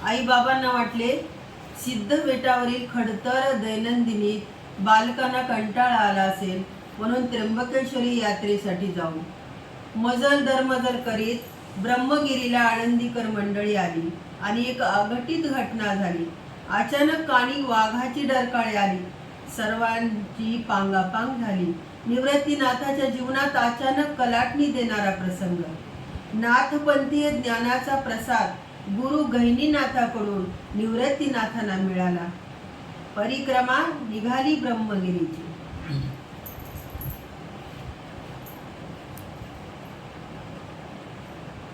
आईबाबांना वाटले सिद्ध बेटावरील खडतर दैनंदिनीत बालकांना कंटाळा आला असेल, म्हणून त्र्यंबकेश्वरी यात्रेसाठी जाऊ. मजल दरमजल करीत ब्रह्मगिरीला आळंदीकर मंडळी आली आणि एक अघटित घटना झाली. अचानक कानी वाघाची डरकाळी आली. सर्वांची पांगापांग झाली. निवृत्तीनाथाच्या जीवनात अचानक कलाटणी देणारा प्रसंग. नाथपंथीय ज्ञानाचा प्रसाद गुरु गहिनीनाथाकडून निवृत्तीनाथांना मिळाला. परिक्रमा निघाली ब्रह्मगिरीची.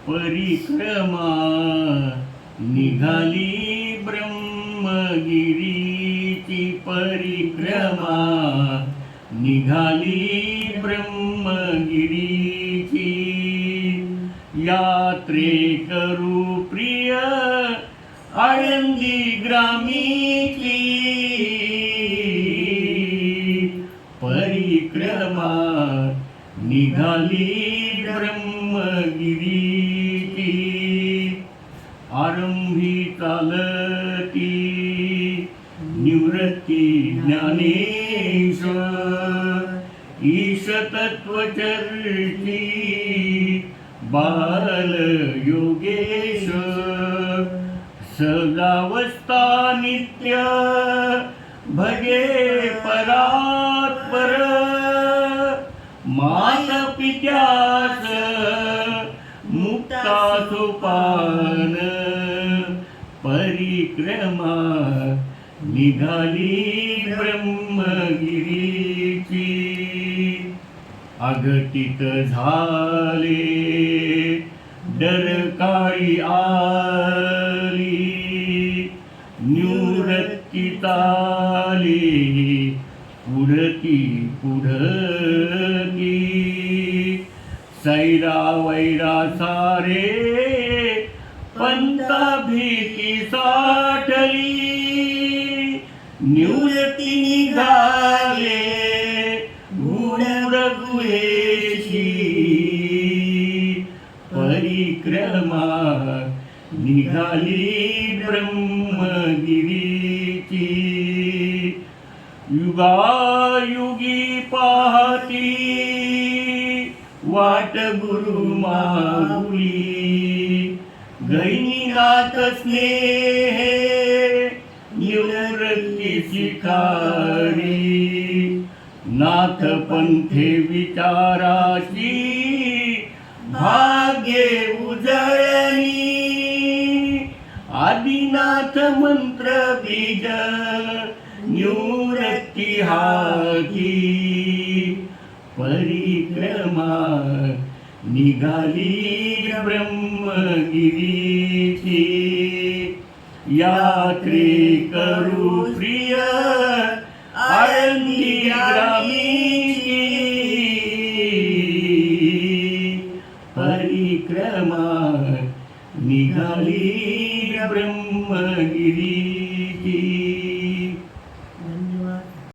परिक्रमा निघाली ब्रह्मगिरीची. परिक्रमा निघाली ब्रह्मगिरीची. यात्रेकरू प्रिय आळंदी ग्रामीची. परिक्रमा निघाली ब्रह्मगिरीची. आरंभी चालती निवृत्ती ज्ञानेश्वर. ईश तत्वचर्ची बाल योगेश्वर. सदावस्था नित्य भजे परात्पर. मात पित्यास मुक्ता सोपान. परिक्रमा निघाली ब्रह्मगिरीची. अघटित झाले डरकाळी आली. निवृत्तीत आली पुढती पुढती. सैरा वैरा सारे पंता भीती साठली. निवृत्ती निघाले गुण रघुवेशी. परिक्रमा निघाली ब्रह्मगिरीची. युगायुगी पाहती वाट गुरु माऊली. गहिनीनाथ स्नेह निवृत्ती शिखारी. नाथ पंथे विचाराची भाग्ये उजळणी. आदिनाथ मंत्र बीज निवृत्ती हाती. परिक्रमा निघाली ब्रह्मगिरीची. यात्रेकरू प्रिय आळंदी ग्रामीची. परिक्रमा निघाली ब्रह्मगिरीची.